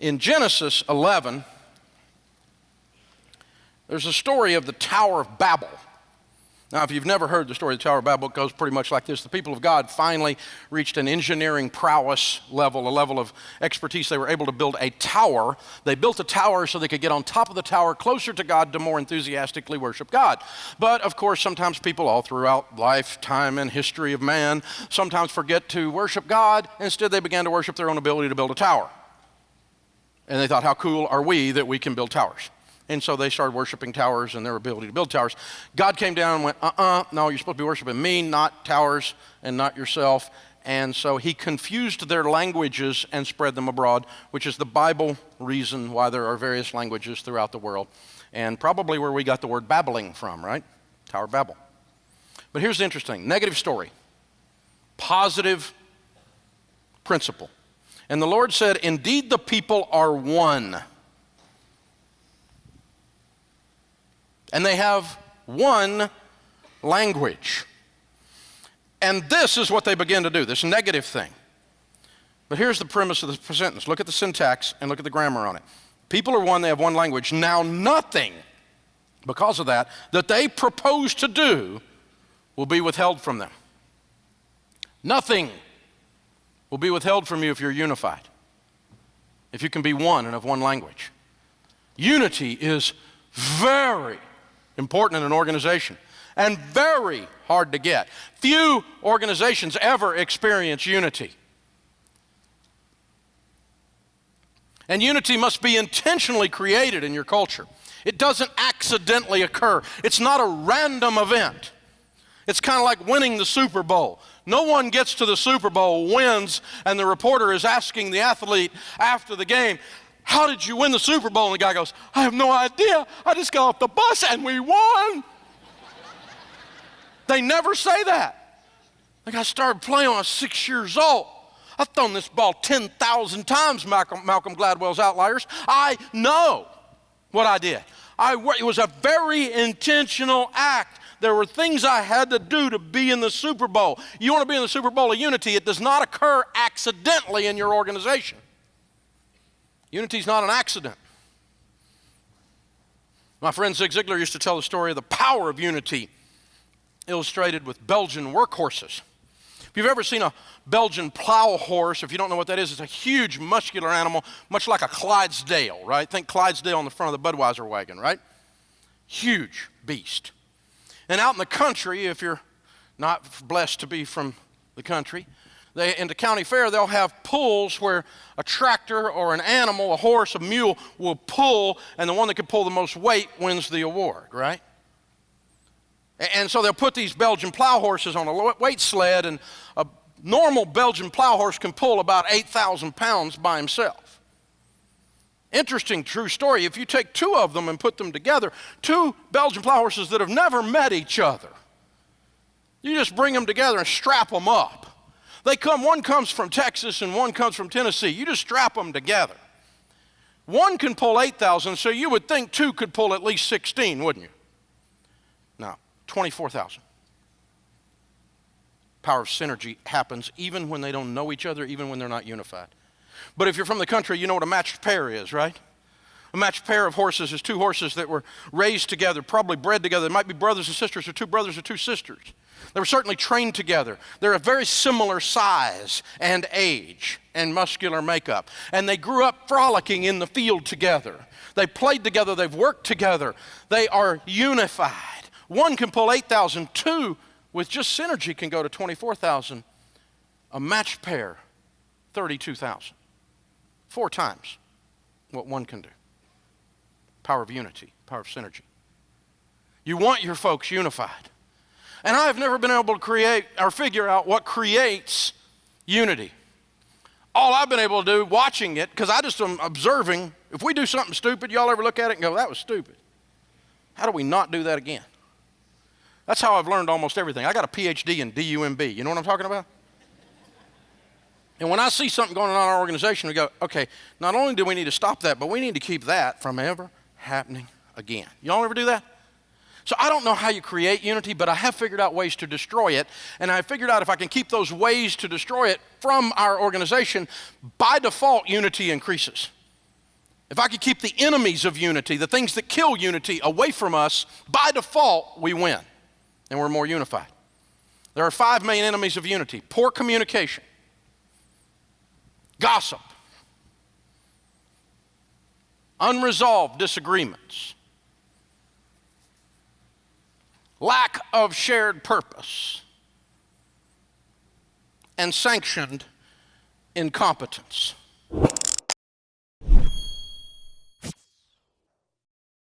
In Genesis 11, there's a story of the Tower of Babel. Now, if you've never heard the story of the Tower of Babel, it goes pretty much like this. The people of God finally reached an engineering prowess level, a level of expertise. They were able to build a tower. They built a tower so they could get on top of the tower, closer to God, to more enthusiastically worship God. But, of course, sometimes people all throughout lifetime and history of man sometimes forget to worship God. Instead, they began to worship their own ability to build a tower. And they thought, how cool are we that we can build towers? And so they started worshiping towers and their ability to build towers. God came down and went, no, you're supposed to be worshiping me, not towers and not yourself. And so he confused their languages and spread them abroad, which is the Bible reason why there are various languages throughout the world. And probably where we got the word babbling from, right? Tower of Babel. But here's the interesting, negative story, positive principle. And the Lord said, indeed the people are one. And they have one language. And this is what they begin to do, this negative thing. But here's the premise of the sentence. Look at the syntax and look at the grammar on it. People are one, they have one language. Now nothing, because of that they propose to do will be withheld from them. Nothing will be withheld from you if you're unified. If you can be one and have one language. Unity is very important in an organization and very hard to get. Few organizations ever experience unity. And unity must be intentionally created in your culture. It doesn't accidentally occur. It's not a random event. It's kind of like winning the Super Bowl. No one gets to the Super Bowl, wins, and the reporter is asking the athlete after the game, how did you win the Super Bowl? And the guy goes, I have no idea. I just got off the bus and we won. They never say that. Like, I started playing when I was 6 years old. I've thrown this ball 10,000 times, Malcolm Gladwell's Outliers. I know what I did. It was a very intentional act. There were things I had to do to be in the Super Bowl. You want to be in the Super Bowl of unity, it does not occur accidentally in your organization. Unity is not an accident. My friend Zig Ziglar used to tell the story of the power of unity illustrated with Belgian workhorses. If you've ever seen a Belgian plow horse, if you don't know what that is, it's a huge muscular animal, much like a Clydesdale, right? Think Clydesdale on the front of the Budweiser wagon, right? Huge beast. And out in the country, if you're not blessed to be from the country, in the county fair, they'll have pulls where a tractor or an animal, a horse, a mule, will pull, and the one that can pull the most weight wins the award, right? And so they'll put these Belgian plow horses on a weight sled, and a normal Belgian plow horse can pull about 8,000 pounds by himself. Interesting true story. If you take two of them and put them together, two Belgian plow horses that have never met each other, you just bring them together and strap them up. One comes from Texas and one comes from Tennessee. You just strap them together. One can pull 8,000, so you would think two could pull at least 16, wouldn't you? No, 24,000. Power of synergy happens even when they don't know each other, even when they're not unified. But if you're from the country, you know what a matched pair is, right? A matched pair of horses is two horses that were raised together, probably bred together. They might be brothers and sisters, or two brothers or two sisters. They were certainly trained together. They're a very similar size and age and muscular makeup. And they grew up frolicking in the field together. They played together. They've worked together. They are unified. One can pull 8,000. Two, with just synergy, can go to 24,000. A matched pair, 32,000. 4 times what one can do. Power of unity, power of synergy. You want your folks unified. And I have never been able to create or figure out what creates unity. All I've been able to do, watching it, because I just am observing, if we do something stupid, y'all ever look at it and go, that was stupid. How do we not do that again? That's how I've learned almost everything. I got a PhD in DUMB. You know what I'm talking about? And when I see something going on in our organization, we go, okay, not only do we need to stop that, but we need to keep that from ever happening again. Y'all ever do that? So I don't know how you create unity, but I have figured out ways to destroy it. And I figured out if I can keep those ways to destroy it from our organization, by default, unity increases. if I could keep the enemies of unity, the things that kill unity, away from us, by default, we win, and we're more unified. There are 5 main enemies of unity: poor communication, gossip, unresolved disagreements, lack of shared purpose, and sanctioned incompetence.